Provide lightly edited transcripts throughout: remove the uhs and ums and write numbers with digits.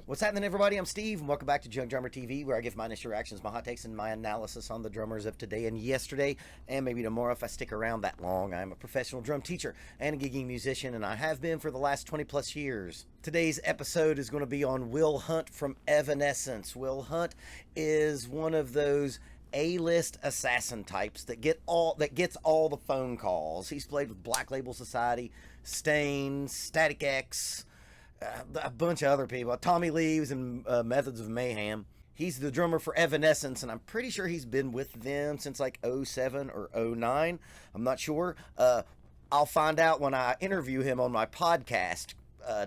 What's happening, everybody? I'm Steve, and welcome back to Junkdrummer TV, where I give my initial reactions, my hot takes, and my analysis on the drummers of today and yesterday, and maybe tomorrow if I stick around that long. I'm a professional drum teacher and a gigging musician, and I have been for the last 20 plus years. Today's episode is going to be on Will Hunt from Evanescence. Will Hunt is one of those A-list assassin types that gets all the phone calls. He's played with Black Label Society, Stain, Static X, a bunch of other people, Tommy Leaves and Methods of Mayhem. He's the drummer for Evanescence, and I'm pretty sure he's been with them since like 07 or 09. I'm not sure. I'll find out when I interview him on my podcast.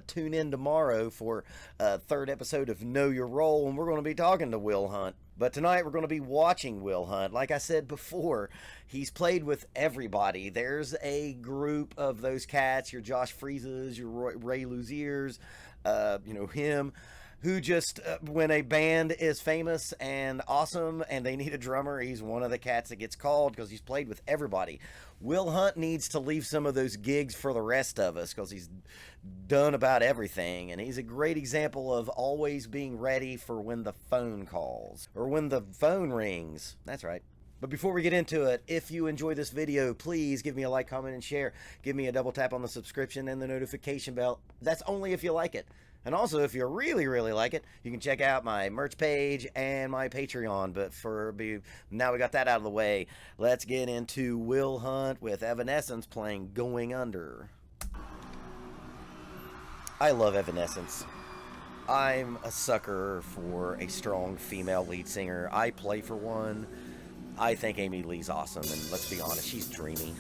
Tune in tomorrow for a third episode of Know Your Role, and we're going to be talking to Will Hunt. But tonight we're going to be watching Will Hunt. Like I said before, he's played with everybody. There's a group of those cats, your Josh Freezes, your Ray Luziers, him, who just, when a band is famous and awesome and they need a drummer, he's one of the cats that gets called because he's played with everybody. Will Hunt needs to leave some of those gigs for the rest of us because he's done about everything, and he's a great example of always being ready for when the phone calls, or when the phone rings. That's right. But before we get into it, if you enjoy this video, please give me a like, comment, and share. Give me a double tap on the subscription and the notification bell. That's only if you like it. And also, if you really, really like it, you can check out my merch page and my Patreon. But now we got that out of the way, let's get into Will Hunt with Evanescence playing Going Under. I love Evanescence. I'm a sucker for a strong female lead singer. I play for one. I think Amy Lee's awesome, and let's be honest, she's dreamy.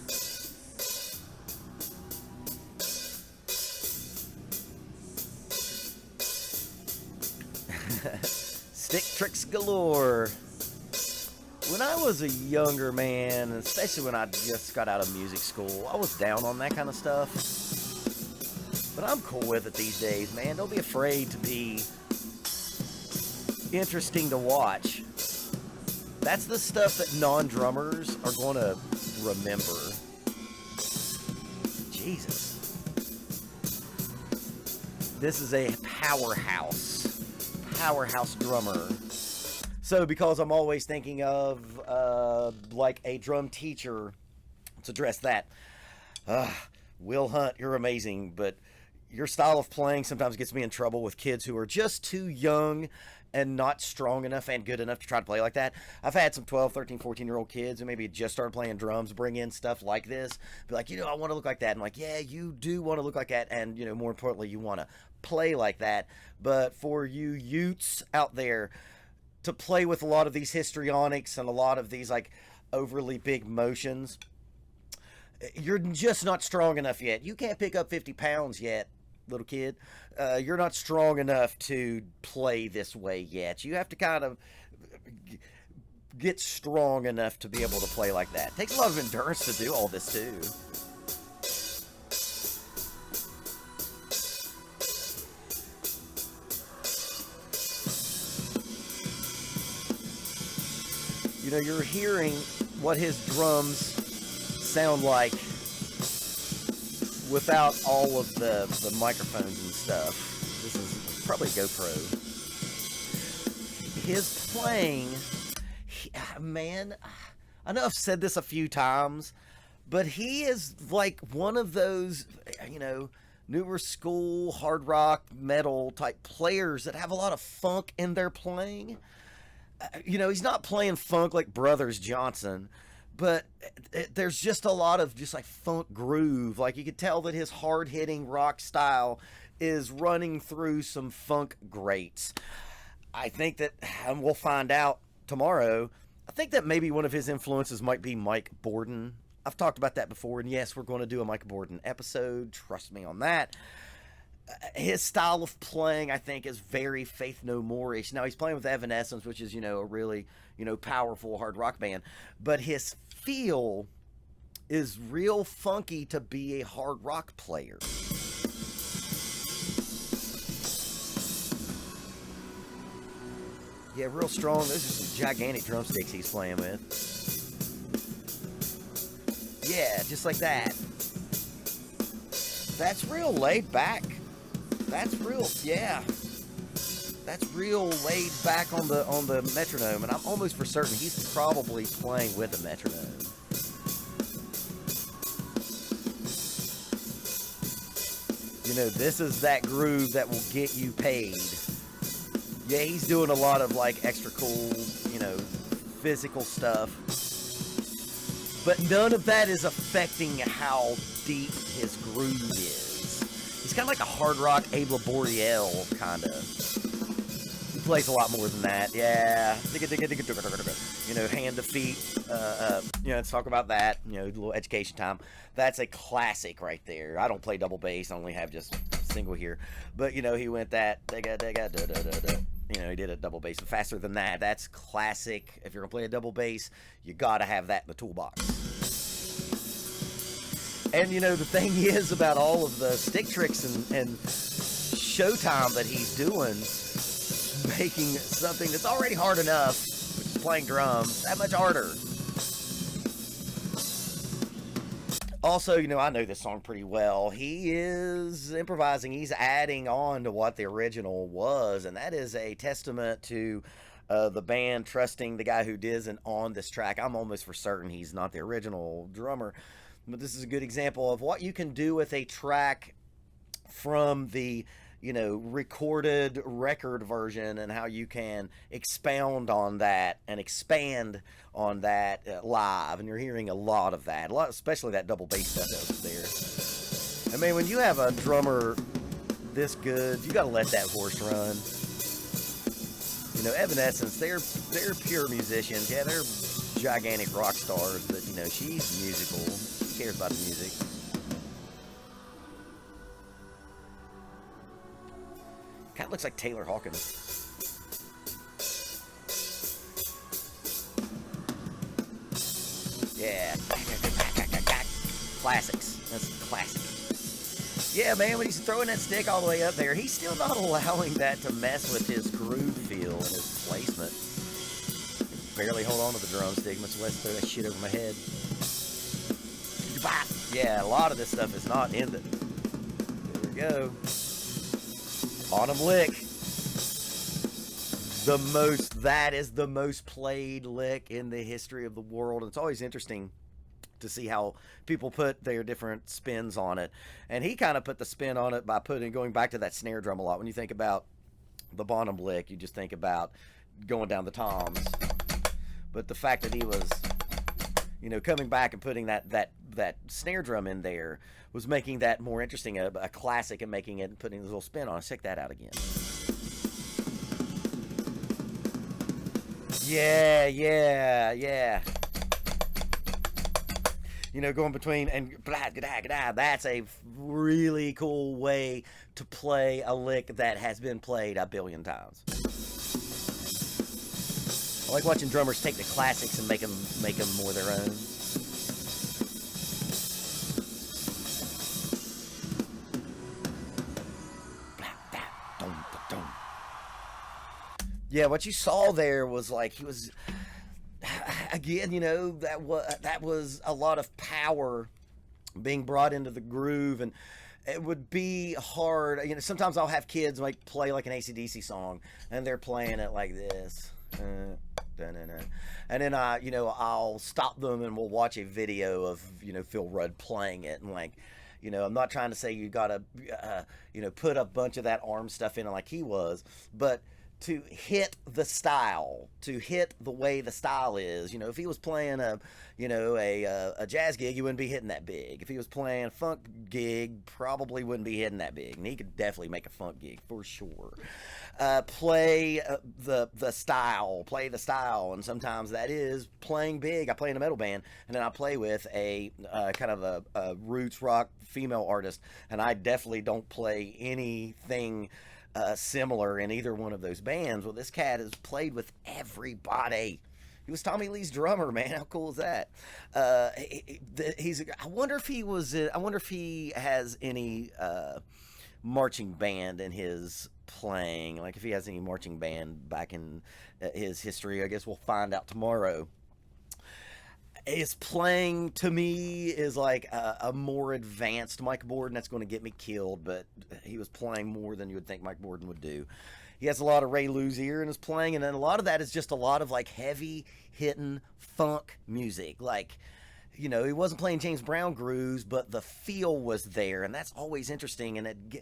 Stick tricks galore. When I was a younger man, especially when I just got out of music school, I was down on that kind of stuff. But I'm cool with it these days, man. Don't be afraid to be interesting to watch. That's the stuff that non-drummers are going to remember. Jesus. This is a powerhouse drummer. So because I'm always thinking of like a drum teacher, let's address that. Will Hunt, you're amazing, but your style of playing sometimes gets me in trouble with kids who are just too young and not strong enough and good enough to try to play like that. I've had some 12, 13, 14-year-old kids who maybe just started playing drums bring in stuff like this. Be like, I want to look like that. I'm like, yeah, you do want to look like that. And, more importantly, you want to play like that. But for you Utes out there to play with a lot of these histrionics and a lot of these like overly big motions, you're just not strong enough yet. You can't pick up 50 pounds yet, little kid. You're not strong enough to play this way yet. You have to kind of get strong enough to be able to play like that. It takes a lot of endurance to do all this too. You're hearing what his drums sound like without all of the microphones and stuff. This is probably GoPro. His playing, man, I know I've said this a few times, but he is like one of those, newer school hard rock metal type players that have a lot of funk in their playing. He's not playing funk like Brothers Johnson, but there's just a lot of just like funk groove. Like you could tell that his hard-hitting rock style is running through some funk greats. I think that, and we'll find out tomorrow, I think that maybe one of his influences might be Mike Bordin. I've talked about that before, and yes, we're going to do a Mike Bordin episode. Trust me on that. His style of playing, I think, is very Faith No More-ish. Now, he's playing with Evanescence, which is, a really, powerful hard rock band. But his feel is real funky to be a hard rock player. Yeah, real strong. Those are some gigantic drumsticks he's playing with. Yeah, just like that. That's real laid back. That's real, yeah. That's real laid back on the metronome, and I'm almost for certain he's probably playing with a metronome. You know, this is that groove that will get you paid. Yeah, he's doing a lot of like extra cool, you know, physical stuff. But none of that is affecting how deep his groove is. He's kind of like a hard rock Abe Laboriel, kind of. He plays a lot more than that. Yeah. You know, hand to feet. You know, let's talk about that. You know, a little education time. That's a classic right there. I don't play double bass. I only have just single here. But, you know, he went that. You know, he did a double bass faster than that. That's classic. If you're going to play a double bass, you got to have that in the toolbox. And, you know, the thing is about all of the stick tricks and showtime that he's doing, making something that's already hard enough, which is playing drums, that much harder. Also, you know, I know this song pretty well. He is improvising. He's adding on to what the original was, and that is a testament to the band trusting the guy who isn't on this track. I'm almost for certain he's not the original drummer, but this is a good example of what you can do with a track from the, you know, recorded record version, and how you can expound on that and expand on that live. And you're hearing a lot of that, especially that double bass stuff that was there. I mean, when you have a drummer this good, you got to let that horse run. You know, Evanescence, they're pure musicians. Yeah, they're gigantic rock stars, but, you know, she's musical. She cares about the music. Kind of looks like Taylor Hawkins. Yeah. Classics. That's classic. Yeah, man, when he's throwing that stick all the way up there, he's still not allowing that to mess with his groove feel and his placement. Barely hold on to the drumstick, much less throw that shit over my head. Yeah, a lot of this stuff is not in it. There we go. Bottom lick. That is the most played lick in the history of the world. And it's always interesting to see how people put their different spins on it. And he kind of put the spin on it by going back to that snare drum a lot. When you think about the bottom lick, you just think about going down the toms. But the fact that he was, you know, coming back and putting that snare drum in there was making that more interesting, a classic, and making it and putting a little spin on it. Check that out again. Yeah. You know, going between and that's a really cool way to play a lick that has been played a billion times. I like watching drummers take the classics and make them more their own. Yeah, what you saw there was like he was, again, you know, that was a lot of power being brought into the groove, and it would be hard. You know, sometimes I'll have kids like play like an AC/DC song, and they're playing it like this, and then I'll stop them and we'll watch a video of, you know, Phil Rudd playing it, and like, you know, I'm not trying to say you gotta, you know, put a bunch of that arm stuff in it like he was, but to hit the style, to hit the way the style is. You know, if he was playing a jazz gig, he wouldn't be hitting that big. If he was playing a funk gig, probably wouldn't be hitting that big. And he could definitely make a funk gig for sure. Play the style, and sometimes that is playing big. I play in a metal band, and then I play with a kind of a roots rock female artist, and I definitely don't play anything similar in either one of those bands. Well, this cat has played with everybody. He was Tommy Lee's drummer, man. How cool is that? I wonder if he has any marching band in his playing. Like if he has any marching band back in his history. I guess we'll find out tomorrow. His playing, to me, is like a more advanced Mike Borden. That's going to get me killed, but he was playing more than you would think Mike Borden would do. he has a lot of Ray Luzier in his playing, and then a lot of that is just a lot of like heavy hitting funk music. Like, you know, he wasn't playing James Brown grooves, but the feel was there, and that's always interesting. And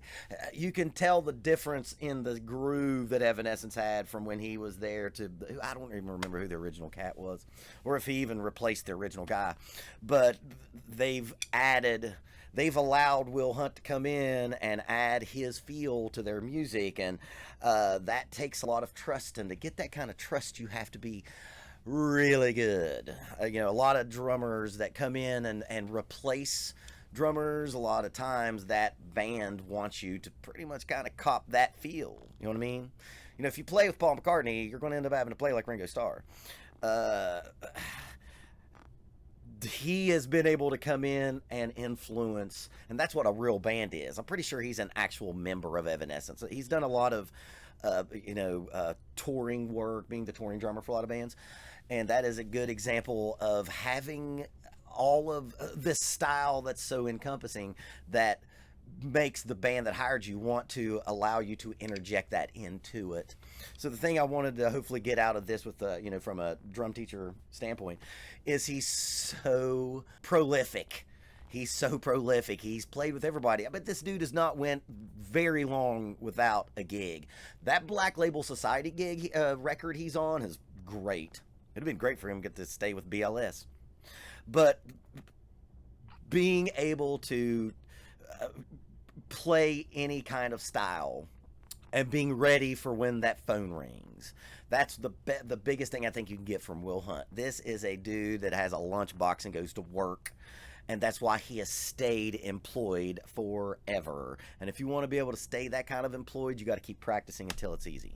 you can tell the difference in the groove that Evanescence had from when he was there to, I don't even remember who the original cat was, or if he even replaced the original guy. But they've allowed Will Hunt to come in and add his feel to their music, and that takes a lot of trust. And to get that kind of trust, you have to be really good. You know, a lot of drummers that come in and replace drummers, a lot of times that band wants you to pretty much kind of cop that feel. You know what I mean? You know, if you play with Paul McCartney, you're going to end up having to play like Ringo Starr. He has been able to come in and influence, and that's what a real band is. I'm pretty sure he's an actual member of Evanescence. He's done a lot of touring work, being the touring drummer for a lot of bands, and that is a good example of having all of this style that's so encompassing that makes the band that hired you want to allow you to interject that into it. So the thing I wanted to hopefully get out of this with from a drum teacher standpoint is he's so prolific. He's so prolific. He's played with everybody. I bet this dude has not went very long without a gig. That Black Label Society gig record he's on is great. It'd have been great for him to get to stay with BLS. But being able to play any kind of style and being ready for when that phone rings, that's the biggest thing I think you can get from Will Hunt. This is a dude that has a lunchbox and goes to work, and that's why he has stayed employed forever. And if you want to be able to stay that kind of employed, you got to keep practicing until it's easy.